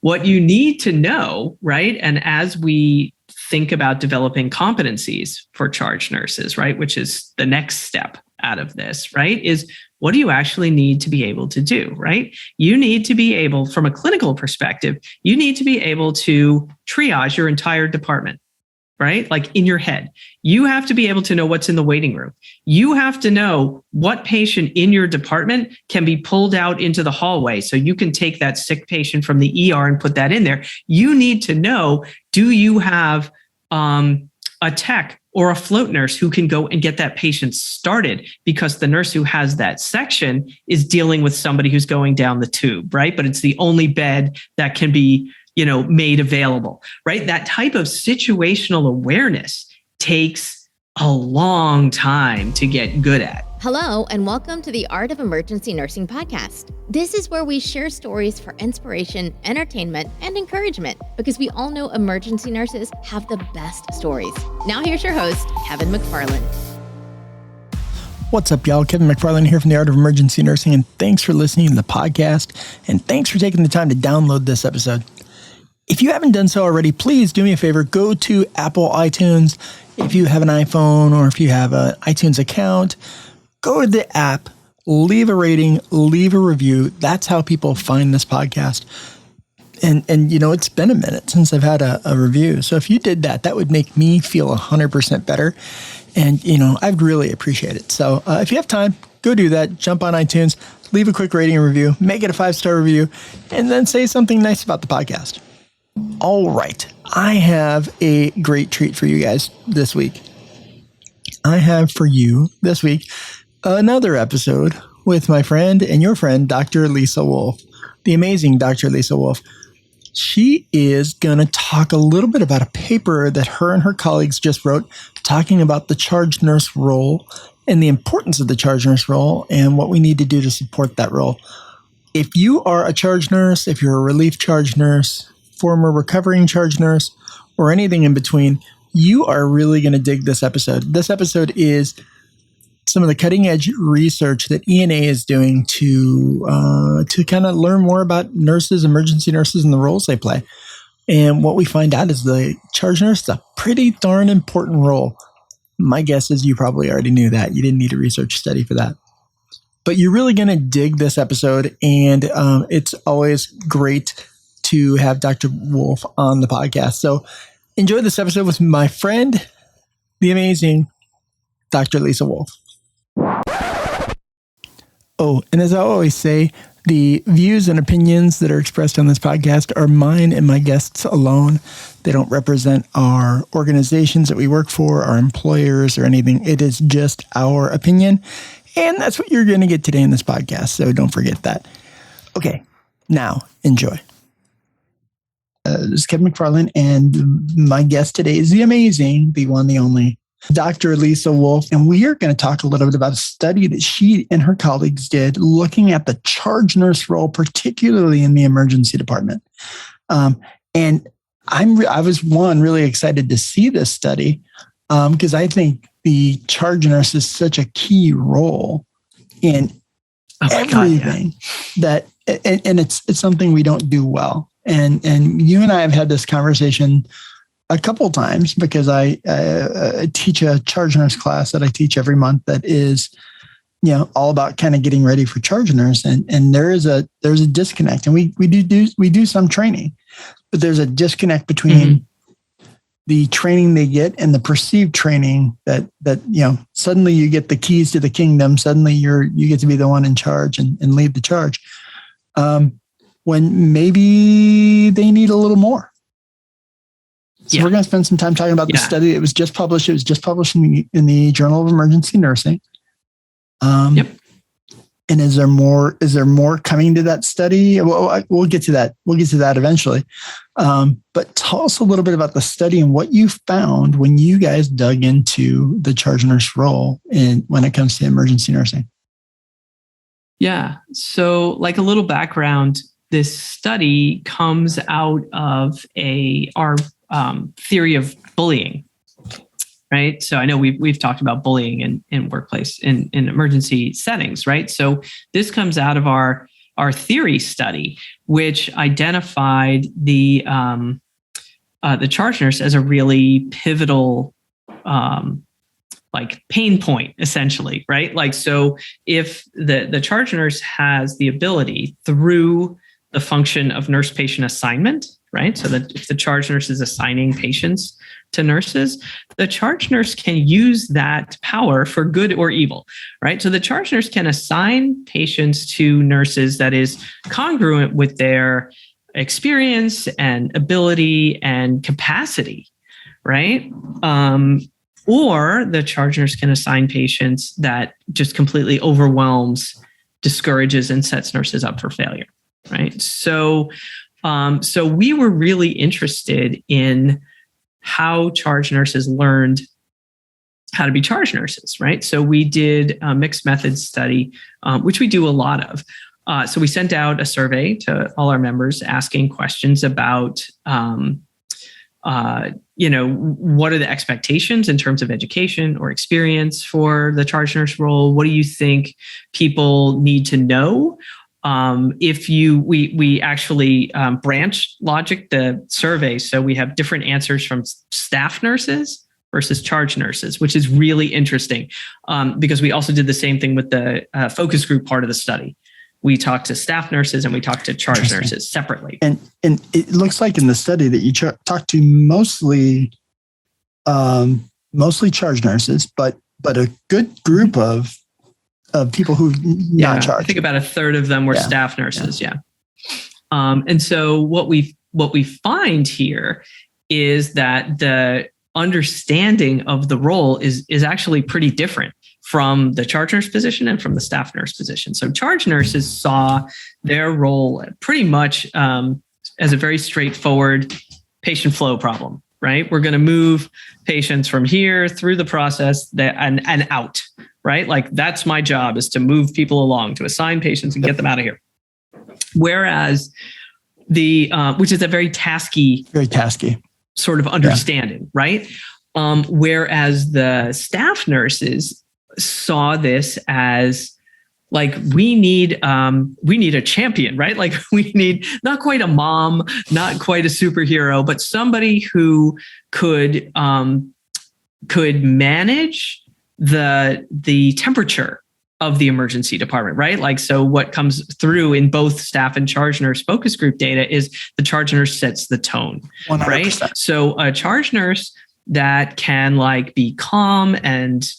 what you need to know, right? And as we think about developing competencies for charge nurses, right, which is the next step out of this, right, is what do you actually need to be able to do, right? You need to be able, from a clinical perspective, you need to be able to triage your entire department, right? Like in your head, you have to be able to know what's in the waiting room. You have to know what patient in your department can be pulled out into the hallway so you can take that sick patient from the ER and put that in there. You need to know, do you have a tech or a float nurse who can go and get that patient started, because the nurse who has that section is dealing with somebody who's going down the tube, right? But it's the only bed that can be, made available, right? That type of situational awareness takes a long time to get good at. Hello, and welcome to the Art of Emergency Nursing podcast. This is where we share stories for inspiration, entertainment, and encouragement, because we all know emergency nurses have the best stories. Now here's your host, Kevin McFarland. What's up, y'all? Kevin McFarland here from the Art of Emergency Nursing, and thanks for listening to the podcast, and thanks for taking the time to download this episode. If you haven't done so already, please do me a favor. Go to Apple iTunes. If you have an iPhone or if you have an iTunes account, go to the app, leave a rating, leave a review. That's how people find this podcast. And it's been a minute since I've had a review. So if you did that, that would make me feel 100% better. And, I'd really appreciate it. So if you have time, go do that. Jump on iTunes, leave a quick rating and review, make it a 5-star review, and then say something nice about the podcast. All right. I have a great treat for you guys this week. I have for you this week another episode with my friend and your friend, Dr. Lisa Wolf, the amazing Dr. Lisa Wolf. She is going to talk a little bit about a paper that her and her colleagues just wrote, talking about the charge nurse role and the importance of the charge nurse role and what we need to do to support that role. If you are a charge nurse, if you're a relief charge nurse, former recovering charge nurse, or anything in between, you are really going to dig this episode. This episode is some of the cutting edge research that ENA is doing to kind of learn more about nurses, emergency nurses, and the roles they play. And what we find out is the charge nurse is a pretty darn important role. My guess is you probably already knew that. You didn't need a research study for that. But you're really going to dig this episode, and it's always great to have Dr. Wolf on the podcast. So enjoy this episode with my friend, the amazing Dr. Lisa Wolf. Oh, and as I always say, the views and opinions that are expressed on this podcast are mine and my guests alone. They don't represent our organizations that we work for, our employers, or anything. It is just our opinion. And that's what you're going to get today in this podcast. So don't forget that. Okay, now enjoy. This is Kevin McFarland, and my guest today is the amazing, the one, the only, Dr. Lisa Wolf. And we are going to talk a little bit about a study that she and her colleagues did looking at the charge nurse role, particularly in the emergency department. And I was really excited to see this study because I think the charge nurse is such a key role in everything that, and it's something we don't do well. And you and I have had this conversation a couple of times because I teach a charge nurse class that I teach every month that is, all about kind of getting ready for charge nurse. And there's a disconnect, and we do some training, but there's a disconnect between the training they get and the perceived training that suddenly you get the keys to the kingdom. Suddenly you get to be the one in charge and lead the charge. When maybe they need a little more. So we're going to spend some time talking about the study. It was just published. It was just published in the Journal of Emergency Nursing. And is there more coming to that study? We'll get to that. We'll get to that eventually. But tell us a little bit about the study and what you found when you guys dug into the charge nurse role when it comes to emergency nursing. Yeah. So like a little background, this study comes out of our theory of bullying, right? So I know we've talked about bullying in workplace in emergency settings, right? So this comes out of our theory study, which identified the charge nurse as a really pivotal like pain point, essentially, right? Like, so if the charge nurse has the ability through the function of nurse patient assignment, right? So that if the charge nurse is assigning patients to nurses, the charge nurse can use that power for good or evil, right? So the charge nurse can assign patients to nurses that is congruent with their experience and ability and capacity, right? Or the charge nurse can assign patients that just completely overwhelms, discourages, and sets nurses up for failure, right? So we were really interested in how charge nurses learned how to be charge nurses, right? So we did a mixed methods study, which we do a lot of. So we sent out a survey to all our members asking questions about, what are the expectations in terms of education or experience for the charge nurse role? What do you think people need to know? We actually branch logic the survey. So we have different answers from staff nurses versus charge nurses, which is really interesting because we also did the same thing with the focus group part of the study. We talked to staff nurses and we talked to charge nurses separately. And it looks like in the study that you talked to mostly charge nurses, but a good group of people who not charge. I think about a third of them were staff nurses. Yeah. And so what we find here is that the understanding of the role is actually pretty different from the charge nurse position and from the staff nurse position. So charge nurses saw their role pretty much as a very straightforward patient flow problem, right? We're going to move patients from here through the process and out, right? Like that's my job, is to move people along, to assign patients and get them out of here. Whereas which is a very tasky sort of understanding, right? Whereas the staff nurses saw this as like, we need a champion, right? Like we need not quite a mom, not quite a superhero, but somebody who could manage the temperature of the emergency department, right? Like, so what comes through in both staff and charge nurse focus group data is the charge nurse sets the tone, 100%. Right? So a charge nurse that can like be calm and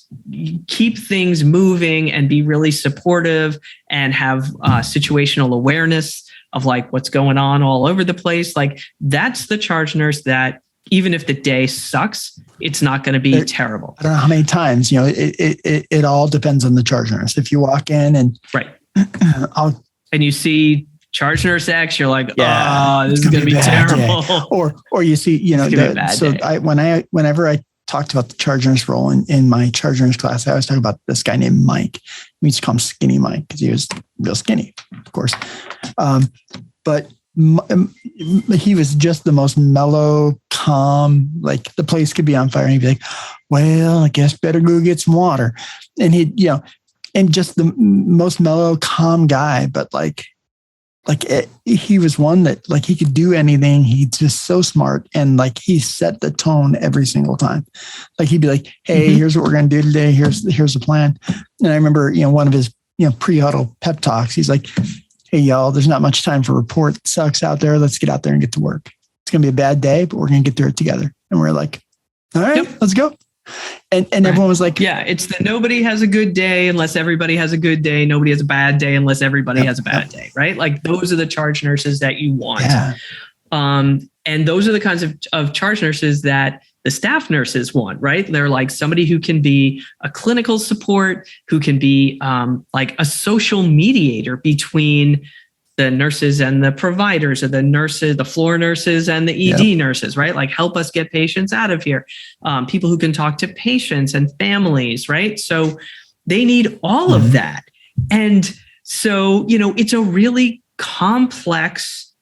keep things moving and be really supportive and have situational awareness of like what's going on all over the place. Like that's the charge nurse that even if the day sucks, it's not going to be terrible. I don't know how many times, it all depends on the charge nurse. If you walk in and and you see charge nurse X, you're like, this is going to be terrible. Or you see, whenever I talked about the charge nurse role in my charge nurse class, I always talk about this guy named Mike. We used to call him Skinny Mike because he was real skinny, of course. But he was just the most mellow, calm, like the place could be on fire. And he'd be like, well, I guess better go get some water. And and just the most mellow, calm guy, but he was one that like he could do anything. He's just so smart. And like he set the tone every single time. Like he'd be like, hey, here's what we're going to do today. Here's the plan. And I remember, one of his, pre-huddle pep talks. He's like, hey, y'all, there's not much time for report. It sucks out there. Let's get out there and get to work. It's going to be a bad day, but we're going to get through it together. And we're like, all right, let's go. And everyone was like, it's the nobody has a good day unless everybody has a good day. Nobody has a bad day unless everybody has a bad day, right? Like those are the charge nurses that you want. Yeah. And those are the kinds of charge nurses that the staff nurses want, right? They're like somebody who can be a clinical support, who can be like a social mediator between the nurses and the providers, or the nurses, the floor nurses and the ED nurses, right? Like help us get patients out of here. People who can talk to patients and families, right? So they need all of that. And so, it's a really complex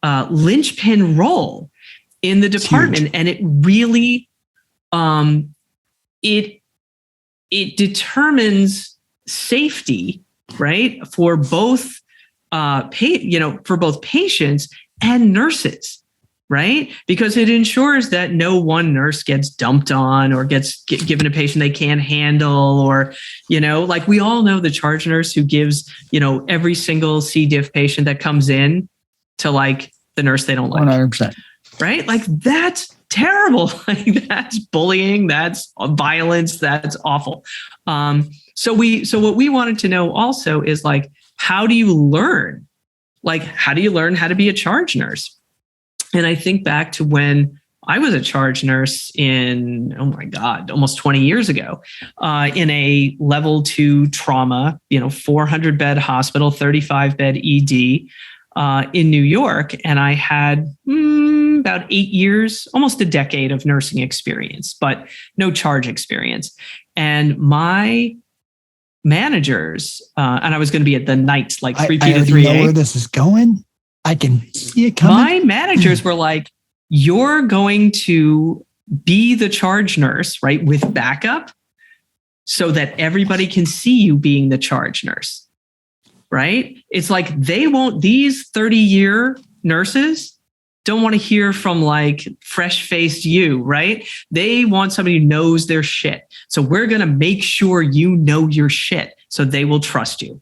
linchpin role in the department. And it really, it determines safety, right? For both for both patients and nurses, right? Because it ensures that no one nurse gets dumped on or gets given a patient they can't handle, or, like we all know the charge nurse who gives, every single C. diff patient that comes in to like the nurse they don't like. 100%. Right? Like that's terrible. Like that's bullying. That's violence. That's awful. So what we wanted to know also is like, how do you learn? Like, how do you learn how to be a charge nurse? And I think back to when I was a charge nurse in, oh my God, almost 20 years ago, in a level 2 trauma, 400 bed hospital, 35 bed ED in New York. And I had about 8 years, almost a decade of nursing experience, but no charge experience. And my managers, and I was going to be at the night, like 3P to 3A. I know where this is going. I can see it coming. My managers were like, you're going to be the charge nurse, right, with backup so that everybody can see you being the charge nurse, right? It's like these 30-year nurses don't want to hear from like fresh-faced you, right? They want somebody who knows their shit. So we're going to make sure you know your shit so they will trust you.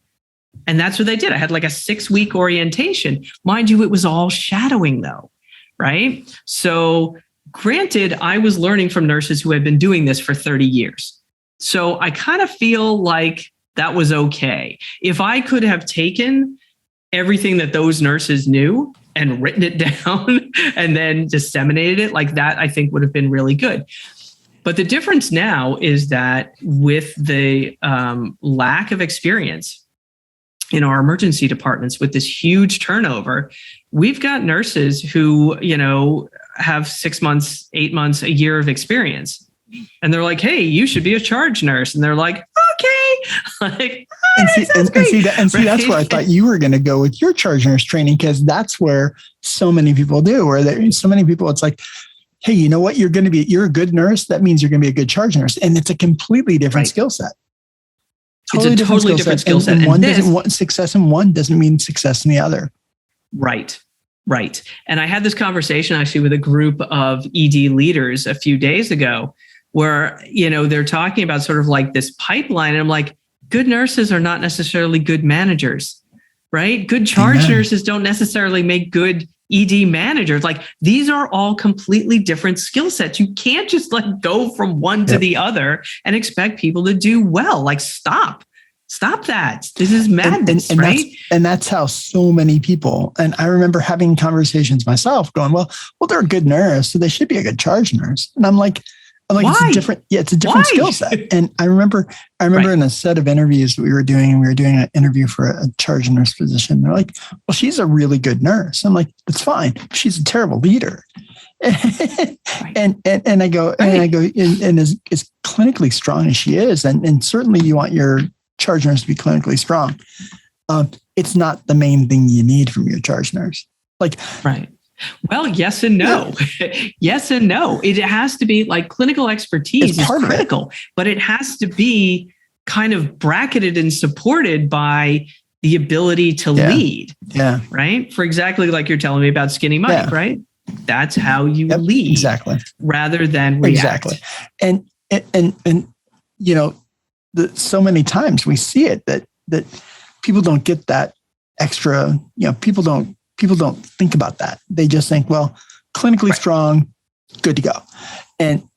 And that's what they did. I had like a 6-week orientation. Mind you, it was all shadowing though, right? So granted, I was learning from nurses who had been doing this for 30 years. So I kind of feel like that was okay. If I could have taken everything that those nurses knew and written it down and then disseminated it like that, I think would have been really good. But the difference now is that with the lack of experience in our emergency departments, with this huge turnover, we've got nurses who, have 6 months, 8 months, a year of experience. And they're like, hey, you should be a charge nurse. And they're like, okay. Like, see, that's where I thought you were going to go with your charge nurse training, because that's where so many people do, where there's so many people, it's like, hey, you know what? You're a good nurse. That means you're going to be a good charge nurse. And it's a completely different skill set. It's a totally different skill set. And success in one doesn't mean success in the other. Right. And I had this conversation actually with a group of ED leaders a few days ago where, they're talking about sort of like this pipeline. And I'm like, good nurses are not necessarily good managers, right? Good charge nurses don't necessarily make good ED managers. Like these are all completely different skill sets. You can't just like go from one to the other and expect people to do well. Like stop that. This is madness, and right? That's how so many people, and I remember having conversations myself going, well, they're a good nurse, so they should be a good charge nurse. And I'm like, why? It's a different skill set. And I remember in a set of interviews that we were doing an interview for a charge nurse position. They're like, well, she's a really good nurse. I'm like, that's fine. She's a terrible leader. And I go, and as clinically strong as she is, and certainly you want your charge nurse to be clinically strong. It's not the main thing you need from your charge nurse. Like, right. Well, yes and no. Yes and no. It has to be like clinical expertise is critical, but it has to be kind of bracketed and supported by the ability to lead. Yeah. Right. For exactly like you're telling me about Skinny Mike, right? That's how you lead. Exactly. Rather than react. Exactly. And so many times we see it that people don't get that extra, people don't think about that. They just think, well, clinically strong, good to go. And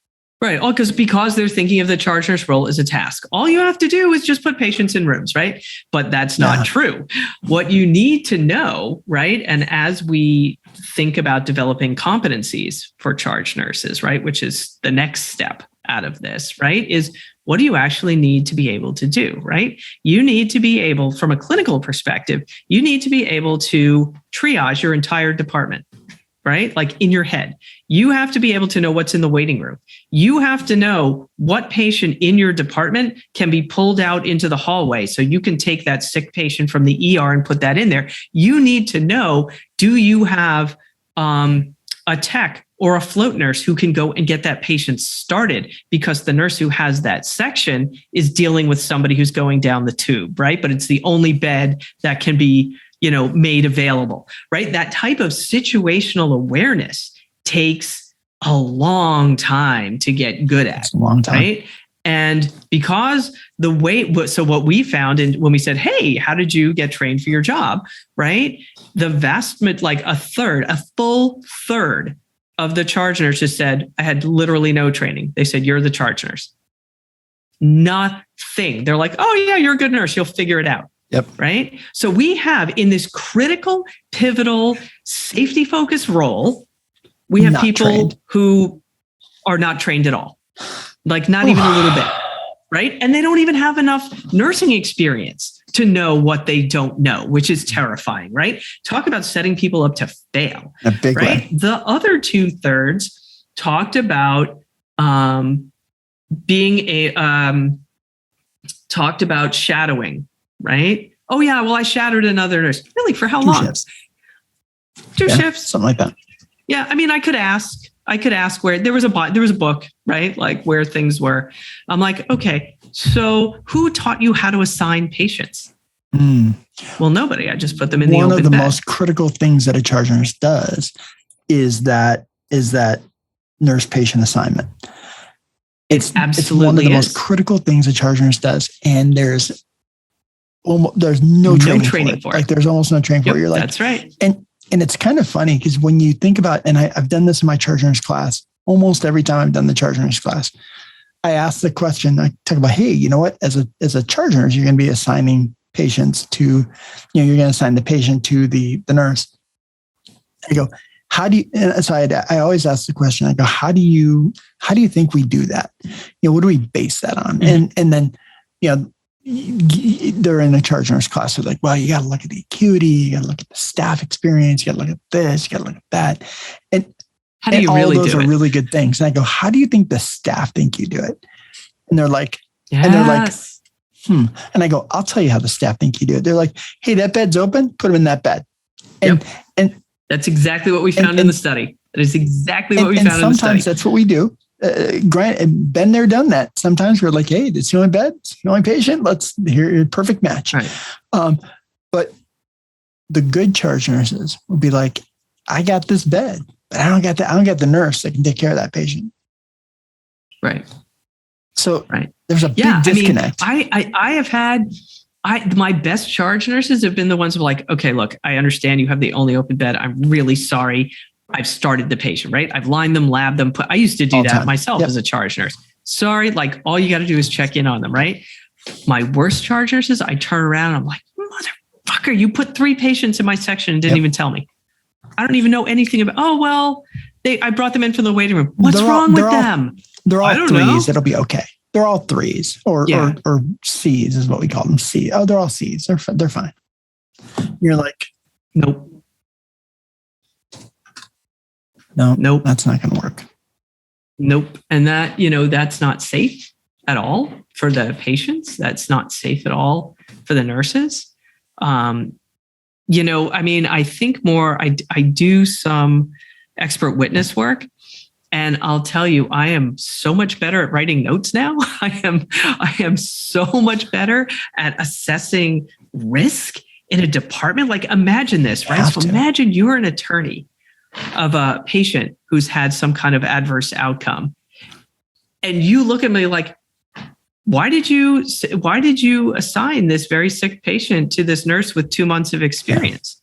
right. All because they're thinking of the charge nurse role as a task. All you have to do is just put patients in rooms, right? But that's not true. What you need to know, right? And as we think about developing competencies for charge nurses, right? Which is the next step out of this, right? Is what do you actually need to be able to do, right? You need to be able, from a clinical perspective, you need to be able to triage your entire department, right? Like in your head. You have to be able to know what's in the waiting room. You have to know what patient in your department can be pulled out into the hallway so you can take that sick patient from the ER and put that in there. You need to know, do you have a tech or a float nurse who can go and get that patient started, because the nurse who has that section is dealing with somebody who's going down the tube, right? But it's the only bed that can be made available, right? That type of situational awareness takes a long time to get good at. It's a long time. Right? And because so what we found, and when we said, hey, how did you get trained for your job? Right? The a full third of the charge nurses said, I had literally no training. They said, you're the charge nurse. Nothing. They're like, oh yeah, you're a good nurse. You'll figure it out. Yep. Right. So we have in this critical, pivotal, safety focused role, we have people who are not trained at all, like not even a little bit. Right. And they don't even have enough nursing experience to know what they don't know, which is terrifying. Right. Talk about setting people up to fail. A big right. way. The other 2/3 talked about talked about shadowing. Right. Oh yeah. Well, I shadowed another nurse. Really? For how long? Shifts. Two shifts. Something like that. Yeah. I mean, I could ask where there was a book, right? Like where things were. I'm like, okay, so who taught you how to assign patients? Well, nobody. I just put them in the open bed. One of the most critical things that a charge nurse does is that nurse patient assignment. It's one of the most critical things a charge nurse does, and there's no training for it. Like there's almost no training for it. You're like, that's right. And it's kind of funny because when you think about, and I've done this in my charge nurse class, almost every time I've done the charge nurse class, I ask the question, I talk about, hey, you know what, as a charge nurse, you're going to be assigning patients to, you're going to assign the patient to the nurse. I go, how do you, and so I always ask the question, I go, how do you think we do that? What do we base that on? Mm-hmm. And then, they're in a charge nurse class. They're like, well, you got to look at the acuity, you got to look at the staff experience, you got to look at this, you got to look at that. And how do you really do it? All those are really good things. And I go, how do you think the staff think you do it? And they're like, yes. And I go, I'll tell you how the staff think you do it. They're like, hey, that bed's open, put them in that bed. And that's exactly what we found in the study. That is exactly what we found in the study. Sometimes that's what we do. Been there, done that. Sometimes we're like, hey, it's the only bed, it's the only patient. Let's hear a perfect match. Right. But the good charge nurses would be like, I got this bed, but I don't get the nurse that can take care of that patient. Right. So there's a big disconnect. I have had my best charge nurses have been the ones who are like, okay, look, I understand you have the only open bed. I'm really sorry. I've started the patient, right? I've lined them, labbed them. I used to do that myself as a charge nurse. Sorry, like all you got to do is check in on them, right? My worst charge nurses, I turn around, I'm like, motherfucker, you put 3 patients in my section and didn't even tell me. I don't even know anything about. Oh well, I brought them in from the waiting room. What's wrong with them? They're all 3s. It'll be okay. They're all 3s or C's is what we call them. C. Oh, they're all C's. They're fine. You're like, nope. Nope. That's not going to work. Nope. And that, that's not safe at all for the patients. That's not safe at all for the nurses. I think more, I do some expert witness work, and I'll tell you, I am so much better at writing notes now. I am so much better at assessing risk in a department. Like imagine this, right? So imagine you're an attorney of a patient who's had some kind of adverse outcome. And you look at me like, why did you assign this very sick patient to this nurse with 2 months of experience?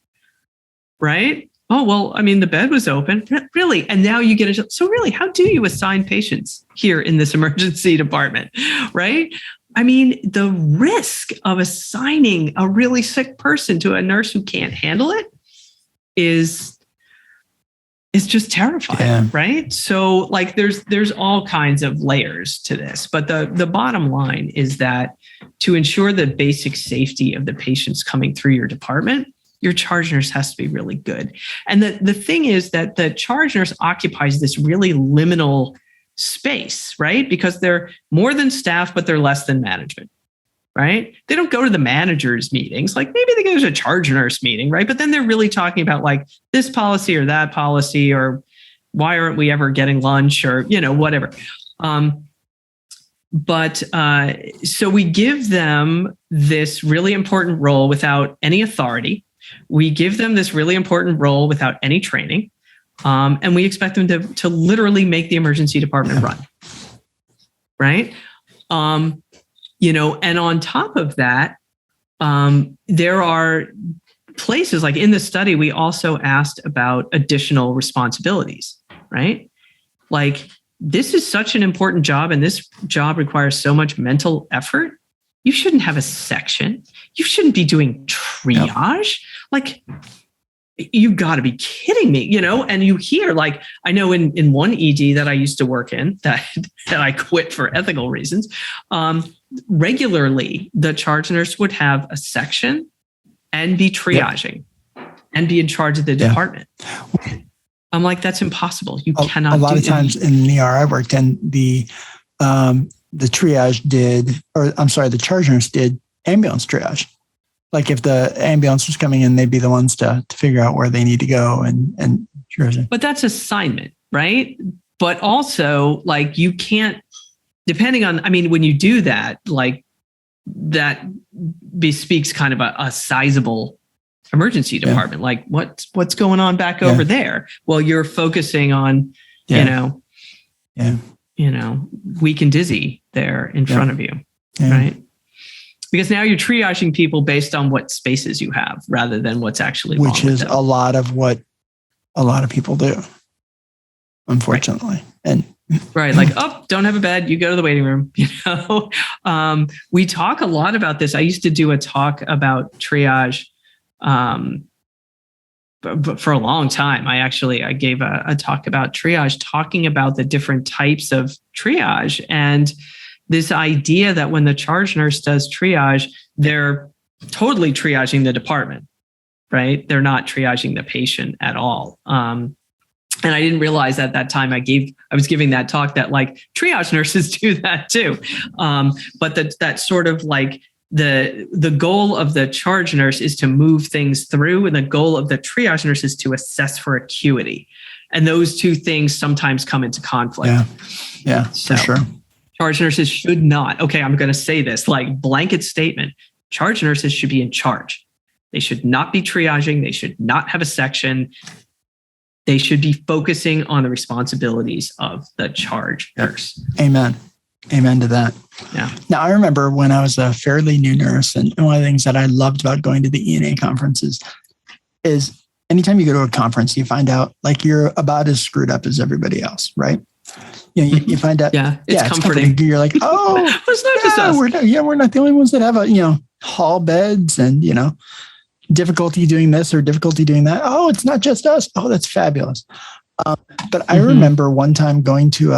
Right? Oh, well, I mean, the bed was open. Really? And now you get so really, how do you assign patients here in this emergency department? Right? I mean, the risk of assigning a really sick person to a nurse who can't handle it is just terrifying, right? So like there's all kinds of layers to this, but the bottom line is that to ensure the basic safety of the patients coming through your department, your charge nurse has to be really good. And the thing is that the charge nurse occupies this really liminal space, right? Because they're more than staff, but they're less than management. Right? They don't go to the managers' meetings. Like maybe they go to a charge nurse meeting, right? But then they're really talking about like this policy or that policy, or why aren't we ever getting lunch, or, whatever. So we give them this really important role without any authority. We give them this really important role without any training. And we expect them to literally make the emergency department run. Right. And on top of that, there are places like in the study, we also asked about additional responsibilities, right? Like, this is such an important job and this job requires so much mental effort. You shouldn't have a section. You shouldn't be doing triage. Like, you've got to be kidding me, and you hear, like, I know in one ED that I used to work in that I quit for ethical reasons, regularly the charge nurse would have a section and be triaging and be in charge of the department. I'm like, that's impossible. You cannot do that. A lot of times in the ER I worked in, the triage the charge nurse did ambulance triage. Like, if the ambulance was coming in, they'd be the ones to figure out where they need to go and triage. But that's assignment, right? But also, like, you can't, depending on, when you do that, like, that bespeaks kind of a sizable emergency department. Like, what's going on back over there? Well, you're focusing on, weak and dizzy there in front of you, right? Because now you're triaging people based on what spaces you have rather than what's actually wrong. Which is a lot of what a lot of people do, unfortunately. Right. Like, don't have a bed. You go to the waiting room. We talk a lot about this. I used to do a talk about triage but for a long time. I gave a talk about triage, talking about the different types of triage and this idea that when the charge nurse does triage, they're totally triaging the department, right? They're not triaging the patient at all. And I didn't realize at that time I was giving that talk that, like, triage nurses do that too. But that sort of like the goal of the charge nurse is to move things through, and the goal of the triage nurse is to assess for acuity. And those two things sometimes come into conflict. Yeah, for sure. Charge nurses should not. Okay, I'm going to say this, like, blanket statement. Charge nurses should be in charge. They should not be triaging. They should not have a section. They should be focusing on the responsibilities of the charge nurse. Amen. Amen to that. Yeah. Now, I remember when I was a fairly new nurse, and one of the things that I loved about going to the ENA conferences is anytime you go to a conference, you find out, like, you're about as screwed up as everybody else, right? You find out. Yeah, it's comforting. You're like, it's not just us. We're not the only ones that have hall beds and, difficulty doing this or difficulty doing that. Oh, it's not just us. Oh, that's fabulous. But I remember one time going to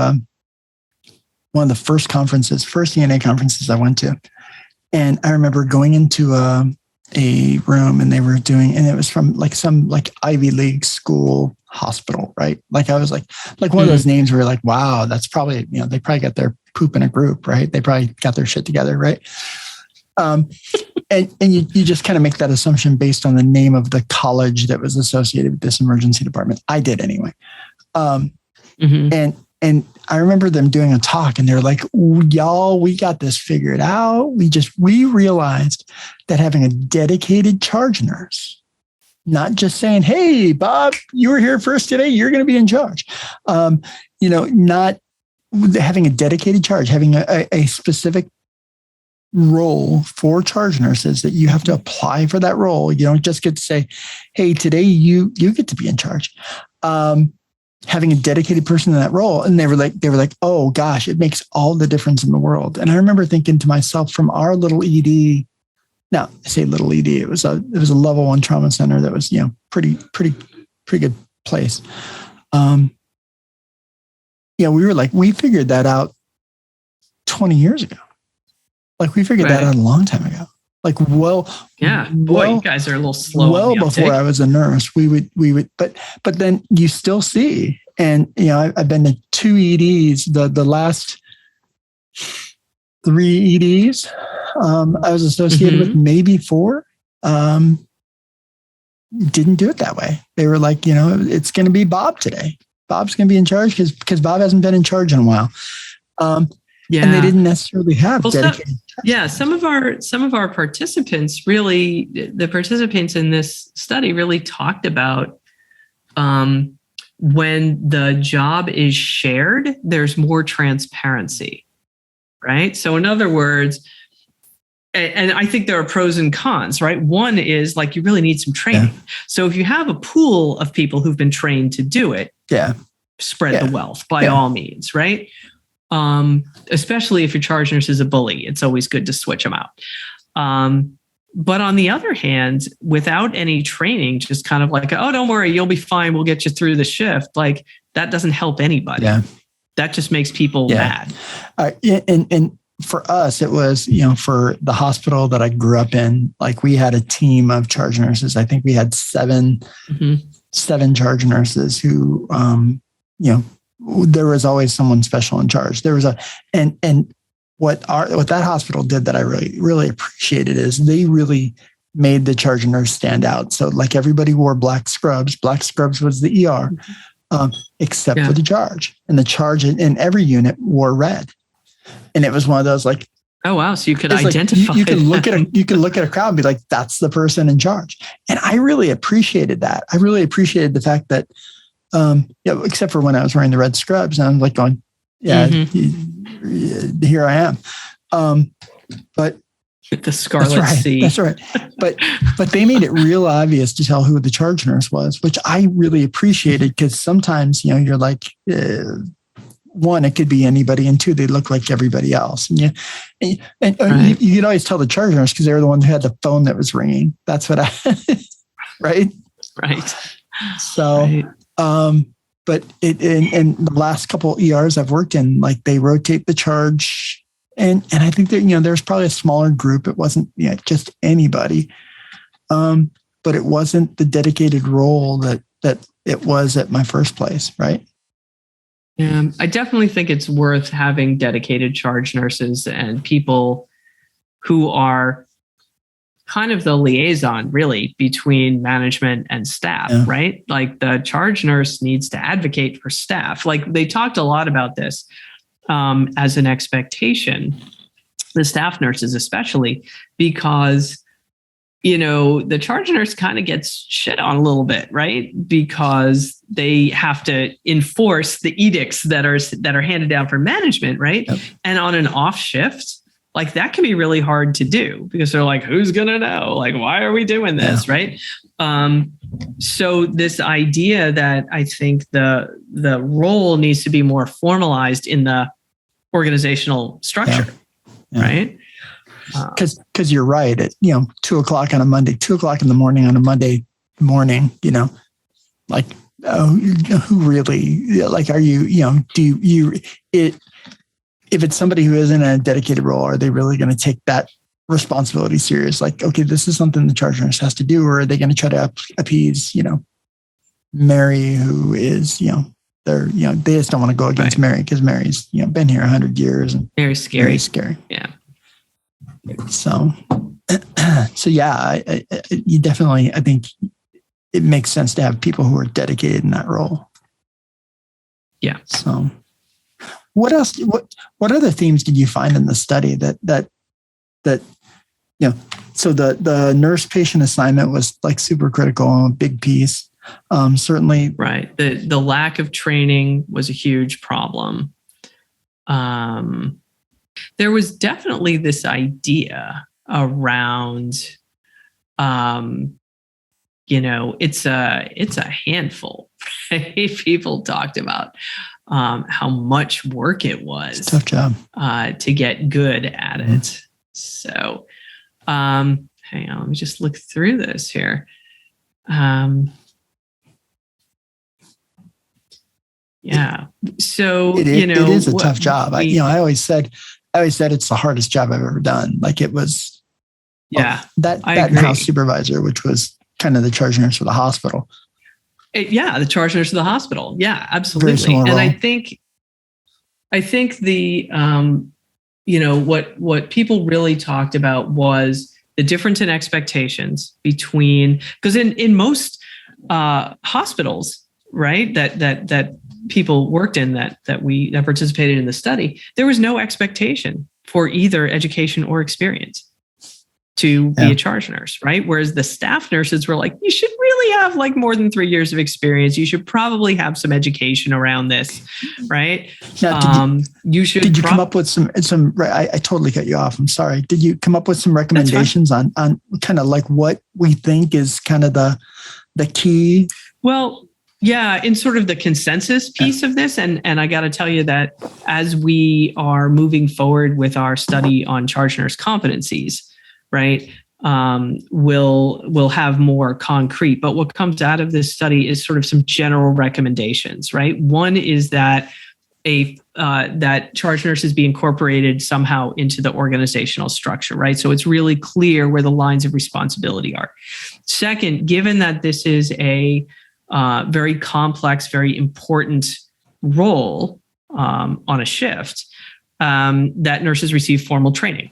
one of the first ENA conferences I went to. And I remember going into a room, and they were doing, and it was from like some like Ivy League school hospital, right? Like, I was like one of those names where you're like, wow, that's probably, they probably got their poop in a group, right? They probably got their shit together, right? And you just kind of make that assumption based on the name of the college that was associated with this emergency department. I did anyway. And I remember them doing a talk, and they're like, y'all, we got this figured out. We realized that having a dedicated charge nurse, not just saying, hey, Bob, you were here first today, you're going to be in charge. Not having a dedicated charge, having a specific role for charge nurses that you have to apply for that role. You don't just get to say, hey, today you get to be in charge. Having a dedicated person in that role. And they were like, oh gosh, it makes all the difference in the world. And I remember thinking to myself, from our little ED, now I say little ED, it was a level 1 trauma center that was, pretty good place. We figured that out 20 years ago. Like, we figured that out a long time ago. Like, you guys are a little slow. Well, before I was a nurse, we would, but then you still see, and I've been to 2 EDs. The last 3 EDs, I was associated with, maybe 4. Didn't do it that way. They were like, it's going to be Bob today. Bob's going to be in charge because Bob hasn't been in charge in a while. Yeah. And they didn't necessarily have dedicated. Some of our participants really, the participants in this study really talked about when the job is shared, there's more transparency, right? So in other words, and I think there are pros and cons, right? One is like you really need some training. Yeah. So if you have a pool of people who've been trained to do it, spread the wealth by all means, right? Especially if your charge nurse is a bully, it's always good to switch them out. But on the other hand, without any training, just kind of like, oh, don't worry, you'll be fine. We'll get you through the shift. Like that doesn't help anybody. Yeah. That just makes people mad. And for us, it was, for the hospital that I grew up in, like we had a team of charge nurses. I think we had seven charge nurses who, there was always someone special in charge. There was and what that hospital did that I really, really appreciated is they really made the charge nurse stand out. So like everybody wore black scrubs. Black scrubs was the ER, except for the charge. And the charge in every unit wore red. And it was one of those like, oh wow! So you could identify. Like, you can look at a crowd and be like, that's the person in charge. And I really appreciated that. I really appreciated the fact that, except for when I was wearing the red scrubs, and I'm like going, here I am. But the Scarlet Sea. That's right. But they made it real obvious to tell who the charge nurse was, which I really appreciated because sometimes you're like. One, it could be anybody, and two, they look like everybody else. And you could always tell the charge nurse because they were the one who had the phone that was ringing. That's what right? Right. So, but in the last couple of ERs I've worked in, like they rotate the charge, and I think that there's probably a smaller group. It wasn't just anybody, but it wasn't the dedicated role that it was at my first place, right? Yeah, I definitely think it's worth having dedicated charge nurses and people who are kind of the liaison really between management and staff, right? Like the charge nurse needs to advocate for staff. Like they talked a lot about this as an expectation, the staff nurses especially, because the charge nurse kind of gets shit on a little bit, right? Because they have to enforce the edicts that are handed down from management, right? Yep. And on an off shift, like that can be really hard to do because they're like, who's going to know? Like, why are we doing this, right? So this idea that I think the role needs to be more formalized in the organizational structure, right? Because you're right at 2:00 on a Monday, 2:00 in the morning on a Monday morning, like who really like are you do you if it's somebody who isn't in a dedicated role, are they really going to take that responsibility serious? Like, okay, this is something the charge nurse has to do, or are they going to try to appease Mary, who is they're they just don't want to go against Mary because Mary's been here 100 years and Mary's scary. Very scary. Yeah. So yeah, you definitely, I think it makes sense to have people who are dedicated in that role. Yeah. So what else, what other themes did you find in the study that so the nurse patient assignment was like super critical, a big piece. Certainly. Right. The lack of training was a huge problem. There was definitely this idea around, it's a handful. Right? People talked about how much work it was. It's a tough job to get good at it. So, hang on, let me just look through this here. Yeah. So it is a tough job. I always said it's the hardest job I've ever done. Like it was. Yeah. That house supervisor, which was kind of the charge nurse for the hospital. The charge nurse of the hospital. Yeah, absolutely. And role. I think the what people really talked about was the difference in expectations between, because in most hospitals, right, that people worked in that participated in the study, there was no expectation for either education or experience to be a charge nurse, right? Whereas the staff nurses were like, you should really have like more than 3 years of experience. You should probably have some education around this, right? Now, did you come up with some? I totally cut you off. I'm sorry. Did you come up with some recommendations on kind of like what we think is kind of the key? Well, yeah, in sort of the consensus piece of this, and I got to tell you that as we are moving forward with our study on charge nurse competencies, right, we'll have more concrete. But what comes out of this study is sort of some general recommendations, right? One is that that charge nurses be incorporated somehow into the organizational structure, right? So it's really clear where the lines of responsibility are. Second, given that this is a very complex, very important role on a shift, that nurses receive formal training.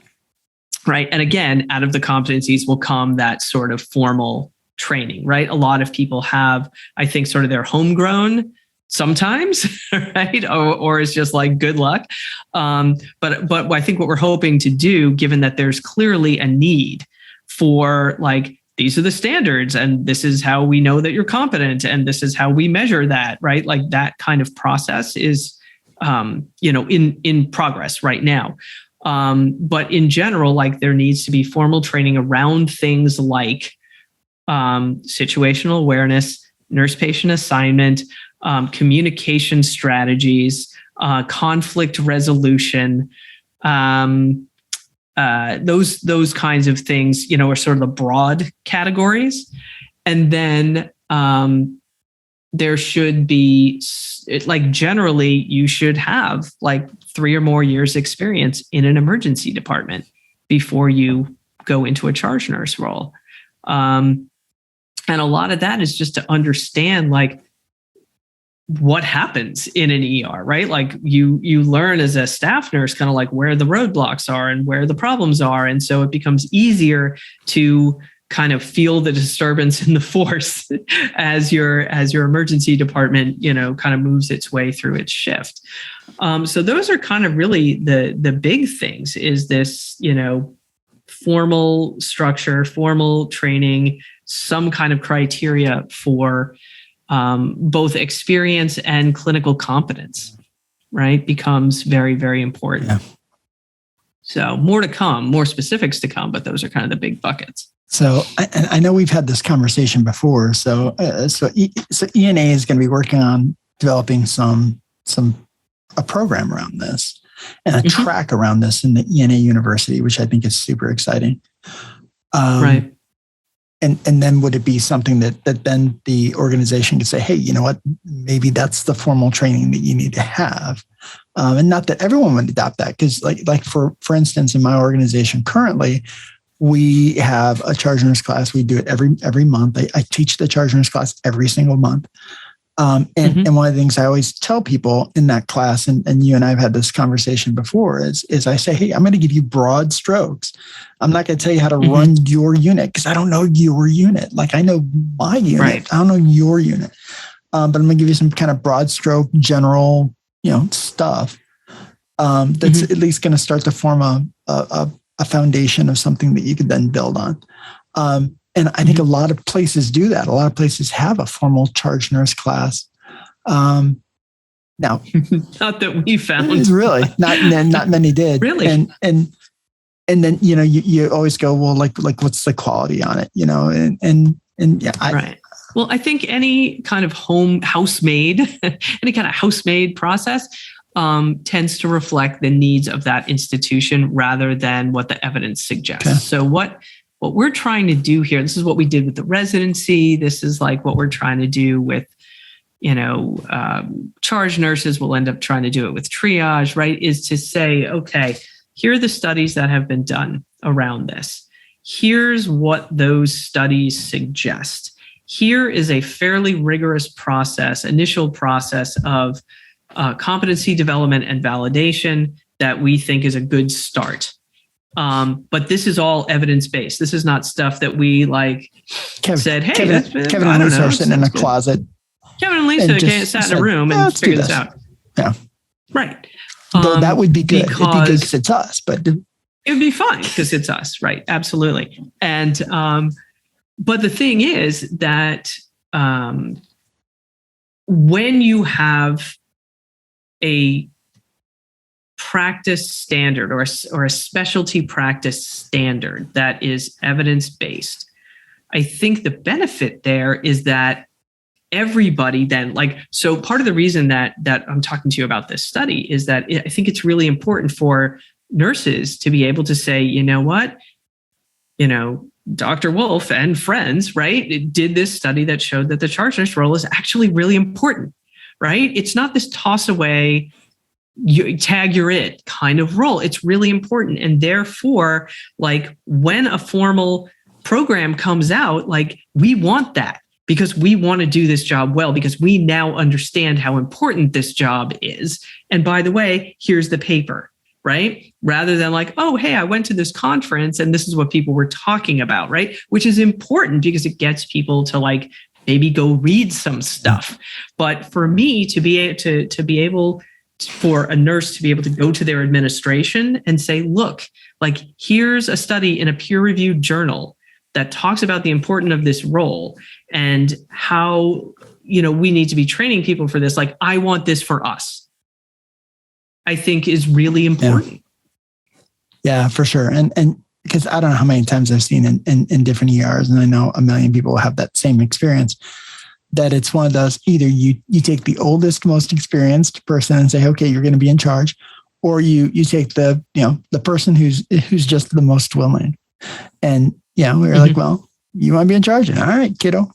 Right. And again, out of the competencies will come that sort of formal training, right? A lot of people have, I think, sort of their homegrown sometimes, right? Or it's just like good luck. But I think what we're hoping to do, given that there's clearly a need for like, these are the standards and this is how we know that you're competent and this is how we measure that, right? Like that kind of process is, in progress right now. But in general, like there needs to be formal training around things like situational awareness, nurse-patient assignment, communication strategies, conflict resolution, those kinds of things, are sort of the broad categories. And then there should be, like generally, you should have like 3 or more years experience in an emergency department before you go into a charge nurse role. And a lot of that is just to understand like what happens in an ER, right? Like you learn as a staff nurse kind of like where the roadblocks are and where the problems are. And so it becomes easier to kind of feel the disturbance in the force as your emergency department, kind of moves its way through its shift. So those are kind of really the big things is this, formal structure, formal training, some kind of criteria for both experience and clinical competence, right? Becomes very, very important. Yeah. So more to come, more specifics to come, but those are kind of the big buckets. So I know we've had this conversation before. So ENA is going to be working on developing a program around this and a track around this in the ENA University, which I think is super exciting. Right. And then would it be something that then the organization could say, hey, you know what, maybe that's the formal training that you need to have. And not that everyone would adopt that, because like for instance, in my organization currently, we have a charge nurse class. We do it every month. I teach the charge nurse class every single month. And one of the things I always tell people in that class, and you and I have had this conversation before, is I say, hey, I'm going to give you broad strokes. I'm not going to tell you how to run your unit because I don't know your unit. Like I know my unit, right. I don't know your unit. But I'm going to give you some kind of broad stroke, general, stuff that's at least going to start to form a foundation of something that you could then build on. And I think a lot of places do that. A lot of places have a formal charge nurse class. Now, not that we found. Really, not many did. Really, and then you always go, well, like what's the quality on it? And yeah, right. Well, I think any kind of housemaid process tends to reflect the needs of that institution rather than what the evidence suggests. Okay. So what we're trying to do here, this is what we did with the residency. This is like what we're trying to do with, charge nurses. We'll end up trying to do it with triage, right? Is to say, okay, here are the studies that have been done around this. Here's what those studies suggest. Here is a fairly rigorous initial process of competency development and validation that we think is a good start. But this is all evidence-based. This is not stuff that we said, hey, Kevin and Lisa are sitting in a closet Kevin and Lisa sat in a room and figured this out. Yeah. Right. Though that would be good. It'd be good because it's us, but it would be fine because it's us. Right. Absolutely. And, but the thing is that when you have a practice standard or a specialty practice standard that is evidence-based, I think the benefit there is that everybody then, like, so part of the reason that I'm talking to you about this study is that I think it's really important for nurses to be able to say, you know what, Dr. Wolf and friends, right, did this study that showed that the charge nurse role is actually really important, right? It's not this toss away, you tag you're it kind of role. It's really important. And therefore, like when a formal program comes out, like we want that because we want to do this job well, because we now understand how important this job is. And by the way, here's the paper. Right? Rather than like, oh, hey, I went to this conference and this is what people were talking about, right? Which is important because it gets people to like maybe go read some stuff. But for me to be able for a nurse to be able to go to their administration and say, look, like here's a study in a peer-reviewed journal that talks about the importance of this role and how, we need to be training people for this. Like, I want this for us. I think is really important. Yeah, for sure. And because I don't know how many times I've seen in different ERs, and I know a million people have that same experience, that it's one of those, either you take the oldest, most experienced person and say, okay, you're going to be in charge, or you take the person who's just the most willing. And we're like, well, you want to be in charge? All right, kiddo.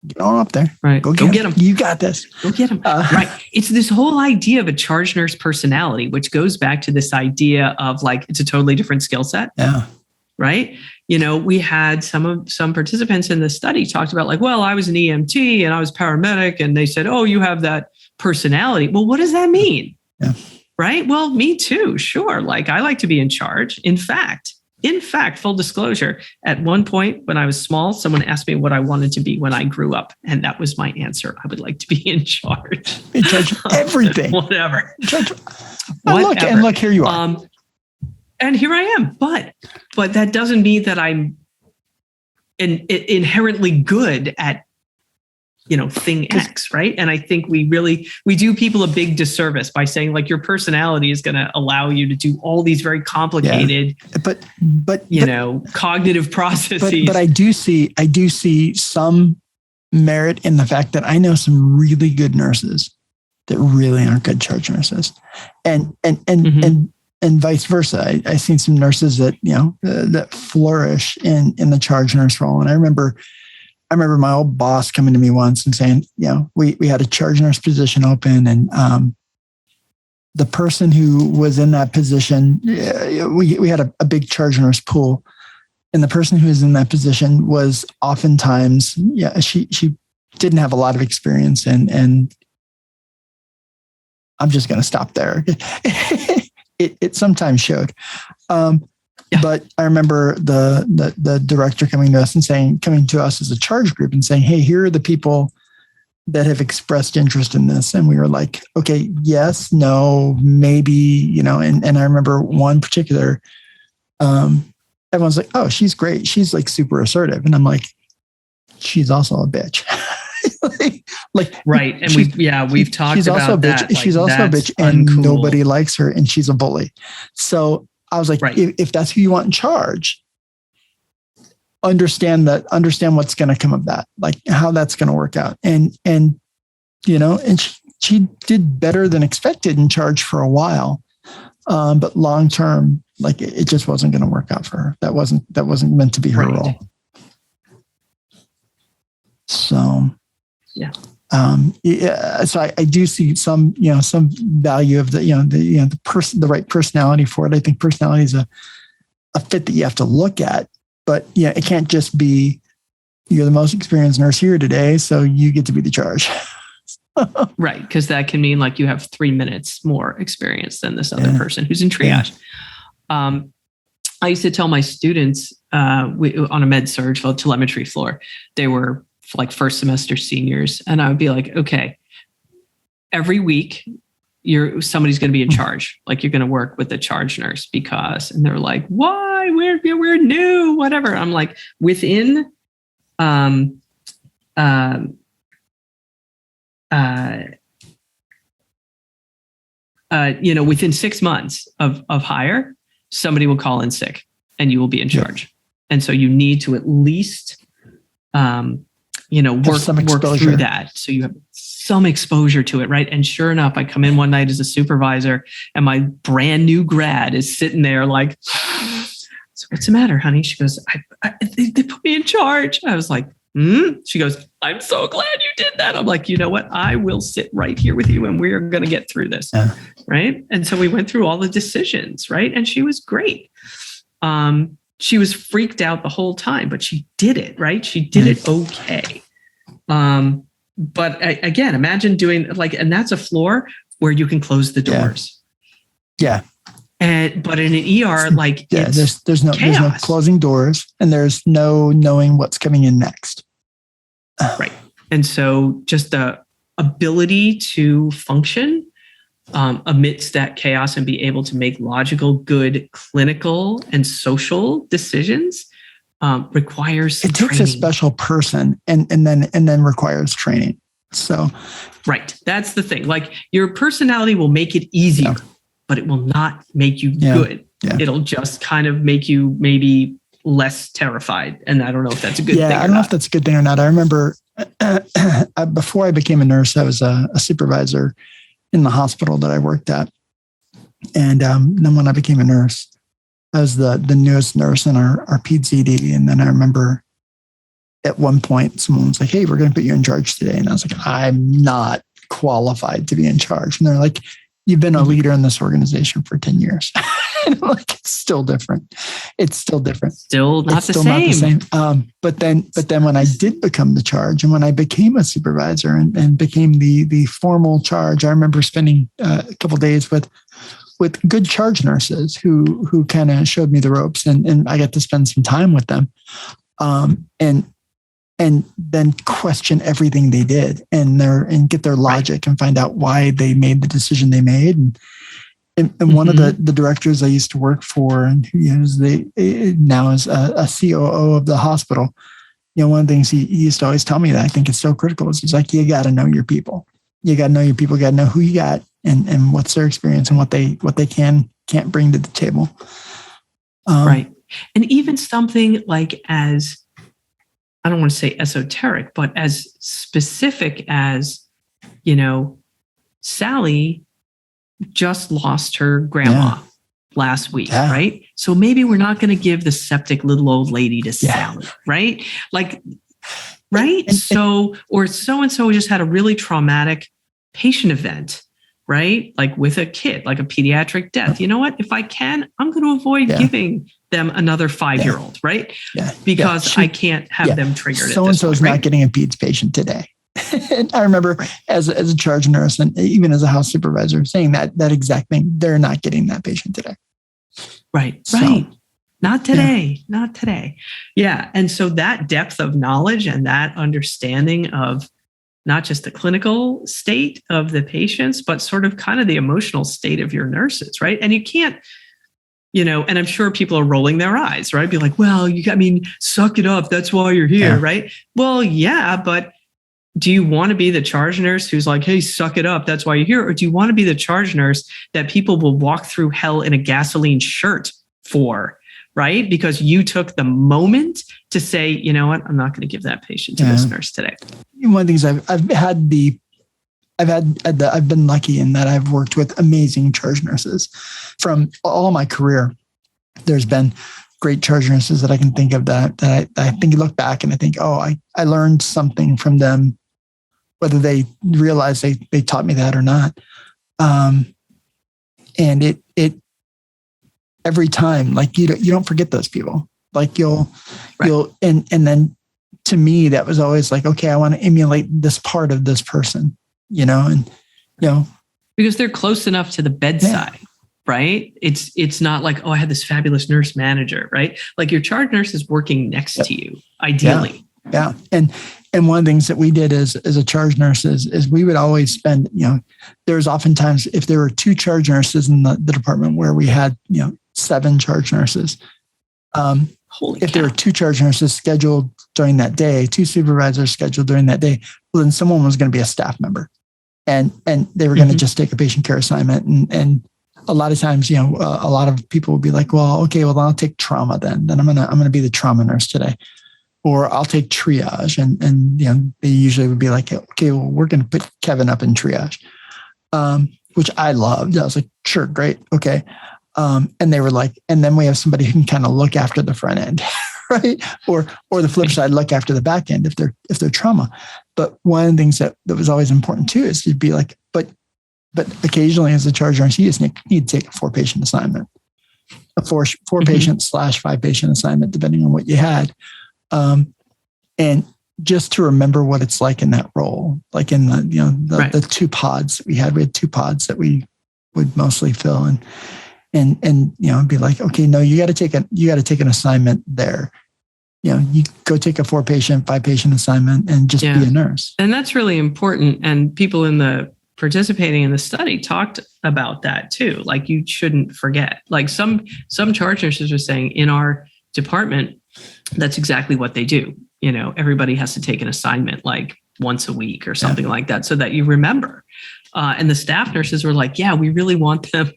Get on up there. Right. Go get him. You got this. Go get him. Right. It's this whole idea of a charge nurse personality, which goes back to this idea of like, it's a totally different skill set. Yeah. Right. We had some participants in the study talked about like, well, I was an EMT and I was paramedic. And they said, oh, you have that personality. Well, what does that mean? Yeah. Right. Well, me too. Sure. Like I like to be in charge. In fact, full disclosure, at one point when I was small, someone asked me what I wanted to be when I grew up. And that was my answer. I would like to be in charge. In charge of everything. Whatever. Look, here you are. And here I am. But that doesn't mean that I'm inherently good at, thing X, right? And I think we do people a big disservice by saying like your personality is going to allow you to do all these very complicated, but cognitive processes. But I do see some merit in the fact that I know some really good nurses that really aren't good charge nurses, and vice versa. I've seen some nurses that that flourish in the charge nurse role, and I remember my old boss coming to me once and saying, we had a charge nurse position open, and the person who was in that position, we had a big charge nurse pool, and the person who was in that position was oftentimes, she didn't have a lot of experience, and I'm just going to stop there. It sometimes showed. But I remember the director coming to us as a charge group and saying, hey, here are the people that have expressed interest in this. And we were like, okay, yes, no, maybe, and I remember one particular, everyone's like, oh, she's great. She's like super assertive. And I'm like, she's also a bitch. Right. And we've talked about that. She's also a bitch and uncool. Nobody likes her and she's a bully. So I was like, right. if that's who you want in charge, understand what's going to come of that, like how that's going to work out. And she did better than expected in charge for a while. But long-term, like it just wasn't going to work out for her. That wasn't meant to be her role. So, yeah. So I do see some value of the right personality for it. I think personality is a fit that you have to look at, but it can't just be you're the most experienced nurse here today, so you get to be the charge. Right, because that can mean like you have 3 minutes more experience than this other person who's in triage. Yeah. I used to tell my students on a med surg telemetry floor, they were like first semester seniors, and I would be like, okay, every week somebody's going to be in charge. Like you're going to work with the charge nurse and they're like, why? We're new, whatever. I'm like, within, within 6 months of hire, somebody will call in sick and you will be in charge. Yep. And so you need to at least, work through that. So you have some exposure to it, right? And sure enough, I come in one night as a supervisor and my brand new grad is sitting there like, so what's the matter, honey? She goes, they put me in charge. I was like, She goes, I'm so glad you did that. I'm like, you know what? I will sit right here with you and we're going to get through this. Yeah. Right. And so we went through all the decisions. Right. And she was great. She was freaked out the whole time, but she did it. Right. She did it okay. But again, imagine doing and that's a floor where you can close the doors. Yeah. But in an ER, there's no closing doors and there's no knowing what's coming in next. Right. And so just the ability to function amidst that chaos and be able to make logical, good clinical and social decisions requires it takes training. A special person and then requires training. So right. That's the thing. Like your personality will make it easier, but it will not make you good. Yeah. It'll just kind of make you maybe less terrified. And I don't know if that's a good thing. Yeah, I don't know if that's a good thing or not. I remember before I became a nurse, I was a supervisor in the hospital that I worked at. And then when I became a nurse, I was the newest nurse in our Ph.D. And then I remember at one point, someone was like, hey, we're going to put you in charge today. And I was like, I'm not qualified to be in charge. And they're like, you've been a leader in this organization for 10 years. And I'm like, it's still different. It's still different. Still not the same. But then when I did become the charge and when I became a supervisor and became the formal charge, I remember spending a couple of days with good charge nurses who kind of showed me the ropes and I got to spend some time with them. And then question everything they did and get their logic and find out why they made the decision they made. And one of the directors I used to work for, and who now is a COO of the hospital, one of the things he used to always tell me that I think is so critical is he's like, you got to know your people. You got to know your people. You got to know who you got and what's their experience and what they can't bring to the table. Right. And even something like as, I don't want to say esoteric, but as specific as, Sally just lost her grandma last week, right? So maybe we're not going to give the septic little old lady to Sally, right? Right? Or so-and-so just had a really traumatic patient event, right? Like with a kid, like a pediatric death. You know what? If I can, I'm going to avoid giving them another 5-year-old, right? Yeah. Because I can't have them triggered. So-and-so is not getting a peds patient today. And I remember as a charge nurse and even as a house supervisor saying that exact thing. They're not getting that patient today. Right. Not today. Not today. Yeah. And so that depth of knowledge and that understanding of not just the clinical state of the patients, but sort of kind of the emotional state of your nurses, right? And you can't, and I'm sure people are rolling their eyes, right? Be like, well, suck it up. That's why you're here, right? Well, yeah, but do you want to be the charge nurse who's like, hey, suck it up, that's why you're here? Or do you want to be the charge nurse that people will walk through hell in a gasoline shirt for, right? Because you took the moment to say, you know what, I'm not going to give that patient to this nurse today. One of the things I've been lucky in that I've worked with amazing charge nurses from all my career. There's been great charge nurses that I can think of that I think you look back and I think, I learned something from them, whether they realize they taught me that or not. And it every time, like you don't forget those people. Like you'll and then to me that was always like, okay, I want to emulate this part of this person, because they're close enough to the bedside. Right? It's not like, I had this fabulous nurse manager, right? Like your charge nurse is working next to you, ideally. Yeah. And And one of the things that we did as a charge nurse is we would always spend, there was oftentimes, if there were 2 charge nurses in the department where we had, 7 charge nurses. If there were 2 charge nurses scheduled during that day, 2 supervisors scheduled during that day, well, then someone was going to be a staff member, and they were going to just take a patient care assignment. And a lot of times, a lot of people would be like, well, okay, well, I'll take trauma then. Then I'm gonna be the trauma nurse today, or I'll take triage. And they usually would be like, okay, well, we're going to put Kevin up in triage, which I loved. I was like, sure, great, okay. And they were like, and then we have somebody who can kind of look after the front end, right? Or the flip side, look after the back end if they're trauma. But one of the things that was always important too is to be like, but occasionally as a charge nurse, you just need to take a 4-patient assignment, a 4-patient / 5-patient assignment, depending on what you had. And just to remember what it's like in that role, like in the 2 pods that we had 2 pods that we would mostly fill, and be like, okay, no, you got to take an assignment there. You go take a 4-patient, 5-patient assignment and just be a nurse. And that's really important. And people participating in the study talked about that too. Like, you shouldn't forget. Like some charge nurses are saying in our department, that's exactly what they do. Everybody has to take an assignment like once a week or something like that, so that you remember. And the staff nurses were like, yeah, we really want them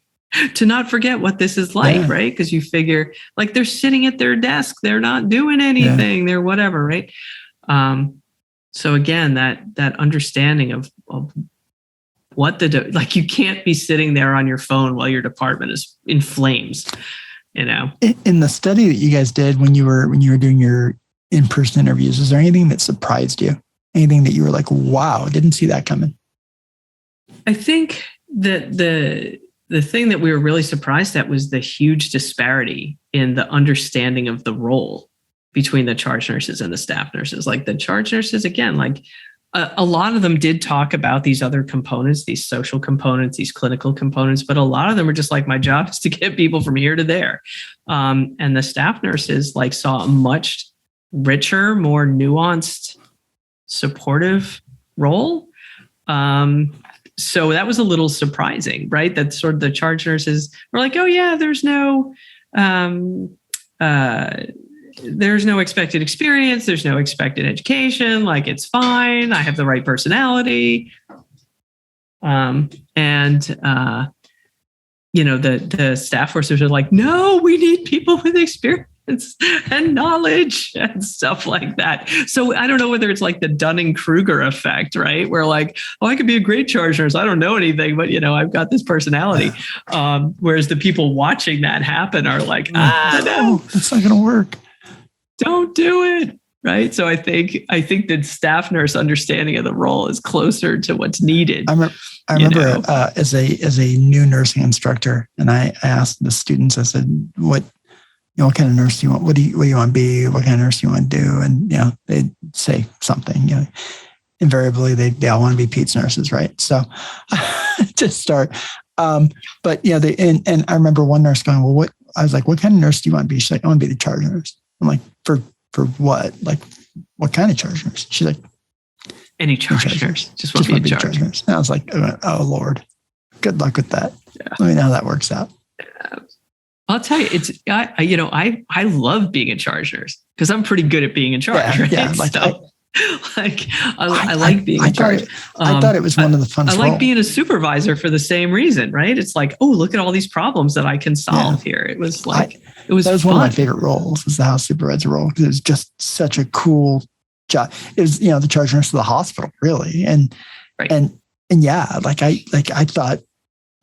to not forget what this is like, right? Because you figure like they're sitting at their desk, they're not doing anything, they're whatever, right? So again, that understanding of what like you can't be sitting there on your phone while your department is in flames, In the study that you guys did when you were doing your in-person interviews, is there anything that surprised you? Anything that you were like, wow, didn't see that coming? I think that the thing that we were really surprised at was the huge disparity in the understanding of the role between the charge nurses and the staff nurses. Like the charge nurses, again, like a lot of them did talk about these other components, these social components, these clinical components, but a lot of them are just like, my job is to get people from here to there. And the staff nurses like saw a much richer, more nuanced, supportive role. So that was a little surprising, right? That sort of the charge nurses were like, oh yeah, there's no expected experience. There's no expected education. Like, it's fine. I have the right personality. The staff nurses are like, no, we need people with experience and knowledge and stuff like that. So I don't know whether it's like the Dunning-Kruger effect, right? Where like, oh, I could be a great charge nurse. I don't know anything, but I've got this personality. Whereas the people watching that happen are like, no, it's not going to work. Don't do it. Right. So I think that staff nurse understanding of the role is closer to what's needed. I remember as a new nursing instructor, and I asked the students, I said, what kind of nurse do you want? What do you want to be? What kind of nurse do you want to do? And, they'd say something, invariably they all want to be Pete's nurses. Right. So to start, but and I remember one nurse going, well, I was like, what kind of nurse do you want to be? She's like, I want to be the charge nurse. I'm like, for what? Like, what kind of charge nurse? She's like, any charge nurse. Just want to be a charge nurse. And I was like, oh Lord, good luck with that. Yeah. Let me know how that works out. Yeah. I'll tell you, I love being a charge nurse because I'm pretty good at being in charge. Yeah, right? Yeah, I like being in charge. I thought it was one of the funnest. I like being a supervisor for the same reason, right? It's like, oh, look at all these problems that I can solve here. It was like, that was one of my favorite roles, was the house supervisor role, because it was just such a cool job. It was, the charge nurse of the hospital, really, and yeah, I thought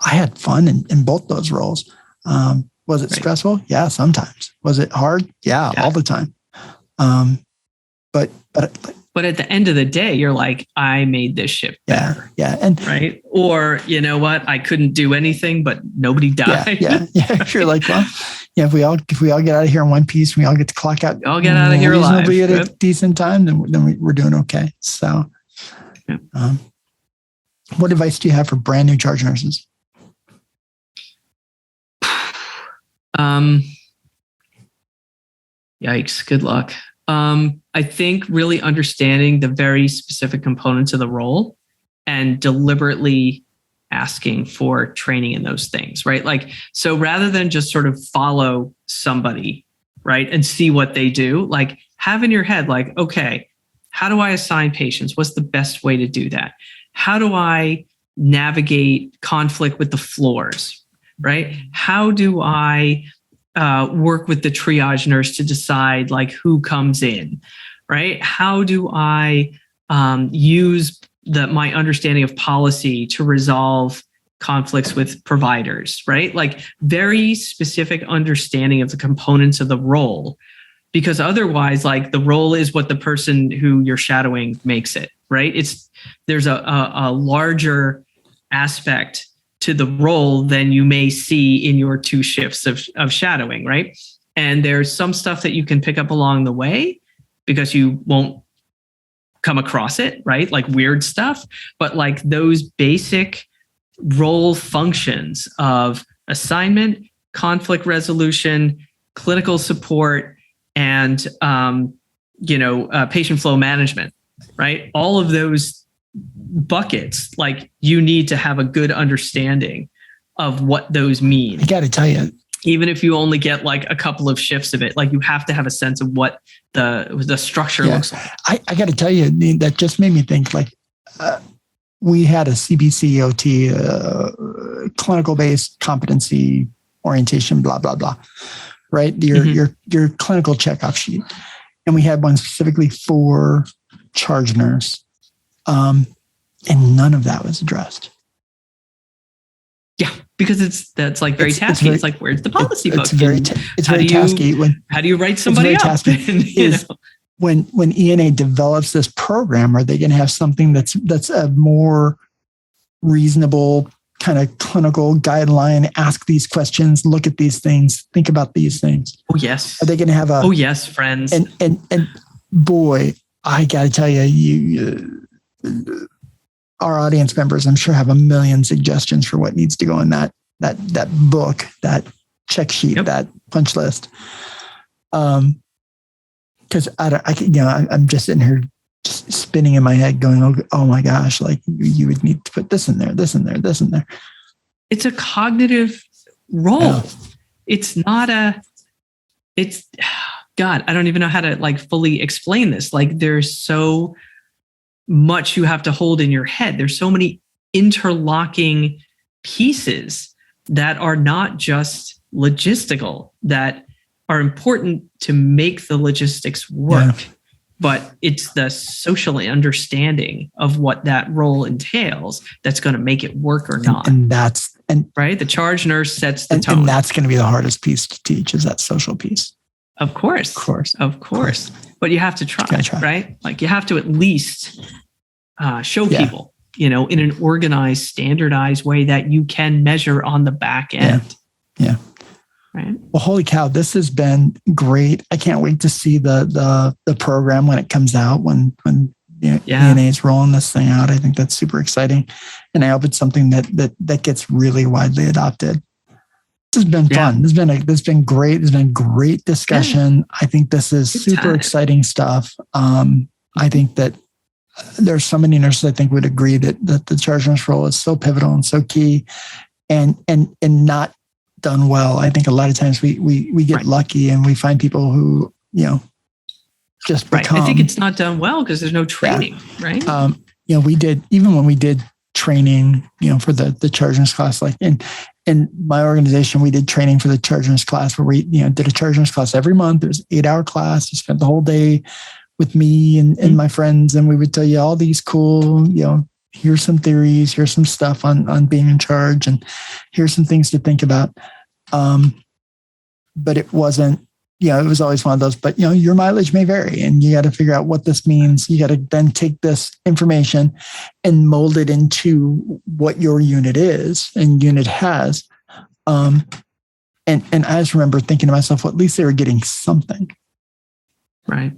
I had fun in both those roles. Was it stressful? Yeah, sometimes. Was it hard? Yeah, all the time. But at the end of the day, you're like, I made this ship better. Yeah. And right. Or you know what? I couldn't do anything, but nobody died. Yeah. You're like, well, if we all get out of here in one piece, we all get to clock out. All get out of here alive. Reasonably at a decent time, then we're doing okay. So, what advice do you have for brand new charge nurses? Yikes. Good luck. I think really understanding the very specific components of the role and deliberately asking for training in those things, right? Like, so rather than just sort of follow somebody, right, and see what they do, like have in your head, like, okay, how do I assign patients? What's the best way to do that? How do I navigate conflict with the floors, right? How do I work with the triage nurse to decide like who comes in, right? How do I use my understanding of policy to resolve conflicts with providers, right? Like very specific understanding of the components of the role, because otherwise, like the role is what the person who you're shadowing makes it, right? There's a larger aspect to the role than you may see in your 2 shifts of shadowing, right? And there's some stuff that you can pick up along the way because you won't come across it, right? Like weird stuff, but like those basic role functions of assignment, conflict resolution, clinical support, and patient flow management, right? All of those buckets, like you need to have a good understanding of what those mean. I got to tell you, even if you only get like a couple of shifts of it, like you have to have a sense of what the structure looks like. I got to tell you, that just made me think like we had a CBCOT, clinical-based competency orientation, blah, blah, blah, right? Your clinical checkoff sheet. And we had one specifically for charge nurse. And none of that was addressed. Yeah, because that's like very tasky. It's like, where's the policy book? It's very tasky. How do you write somebody up? When ENA develops this program, are they going to have something that's a more reasonable kind of clinical guideline? Ask these questions, look at these things, think about these things. Oh yes. Are they going to have Oh yes, friends. And boy, I got to tell you, our audience members, I'm sure, have a million suggestions for what needs to go in that book, that check sheet, that punch list. Because I'm just sitting here just spinning in my head, going, "Oh my gosh!" Like you would need to put this in there, this in there, this in there. It's a cognitive role. Yeah. It's not God, I don't even know how to like fully explain this. Like there's so much you have to hold in your head. There's so many interlocking pieces that are not just logistical, that are important to make the logistics work, but it's the social understanding of what that role entails that's going to make it work or not. And right. The charge nurse sets the tone. And that's going to be the hardest piece to teach, is that social piece. Of course. But you have to try, right? Like you have to at least show people, in an organized, standardized way that you can measure on the back end. Yeah. Right. Well, holy cow, this has been great. I can't wait to see the program when it comes out, when ENA is rolling this thing out. I think that's super exciting. And I hope it's something that gets really widely adopted. This has been fun. This has been great. There's been great discussion. I think this is super exciting stuff. I think that there's so many nurses I think would agree that the charge nurse role is so pivotal and so key, and not done well. I think a lot of times we get lucky and we find people who just become. I think it's not done well because there's no training, right? We did, even when we did training, for the charge nurse class, like in my organization, we did training for the charge nurse class where we, did a charge nurse class every month. It was an 8-hour class. You spent the whole day with me and my friends, and we would tell you all these cool, here's some theories, here's some stuff on being in charge, and here's some things to think about. But it wasn't, it was always one of those, but your mileage may vary, and you got to figure out what this means. You got to then take this information and mold it into what your unit is and unit has. And I just remember thinking to myself, well, at least they were getting something. Right.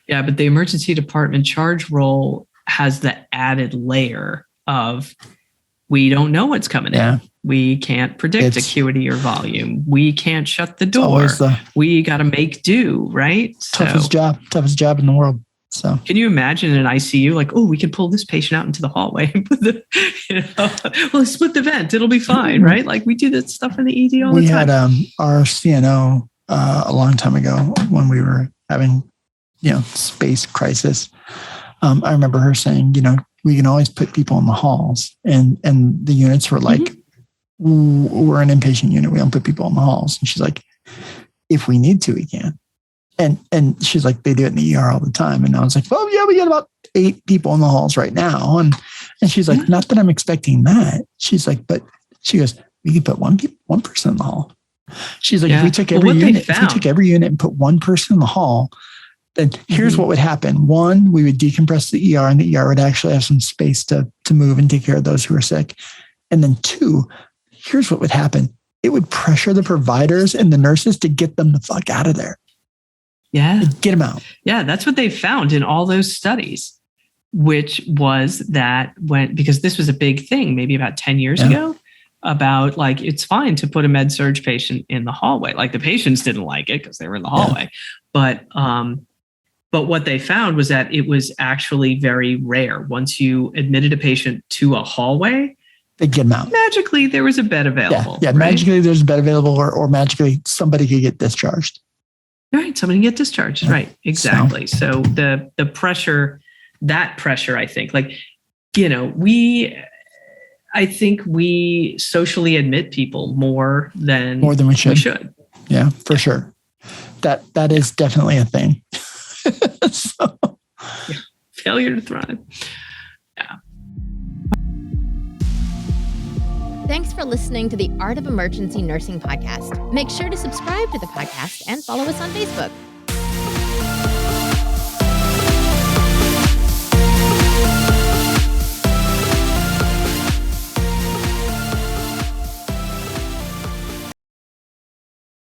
Yeah. But the emergency department charge role has the added layer of, we don't know what's coming in. We can't predict acuity or volume. We can't shut the door. Always We got to make do, right? Toughest job in the world. So can you imagine in an ICU, like, oh, we can pull this patient out into the hallway and put well, split the vent. It'll be fine, right? Like we do that stuff in the ED all the time. We had our CNO a long time ago when we were having, space crisis. I remember her saying, we can always put people in the halls, and the units were like, we're an inpatient unit. We don't put people in the halls. And she's like, if we need to, we can. And she's like, they do it in the ER all the time. And I was like, well, yeah, we got about 8 people in the halls right now. And she's like, not that I'm expecting that. She's like, but she goes, we could put one person in the hall. She's like, if we took every unit and put one person in the hall, then here's what would happen. 1, we would decompress the ER, and the ER would actually have some space to move and take care of those who are sick. And then 2, here's what would happen. It would pressure the providers and the nurses to get them the fuck out of there. Yeah. Get them out. Yeah. That's what they found in all those studies, which was that because this was a big thing, maybe about 10 years ago, about like, it's fine to put a med surg patient in the hallway. Like the patients didn't like it because they were in the hallway. But what they found was that it was actually very rare. Once you admitted a patient to a hallway, they get them out. Magically, there was a bed available. Yeah, right? Magically, there's a bed available, or magically somebody could get discharged. Right, somebody can get discharged. Right, exactly. So the pressure, I think, like, I think we socially admit people more than we should. Yeah, for sure. That is definitely a thing. Failure to thrive. Yeah. Thanks for listening to the Art of Emergency Nursing podcast. Make sure to subscribe to the podcast and follow us on Facebook.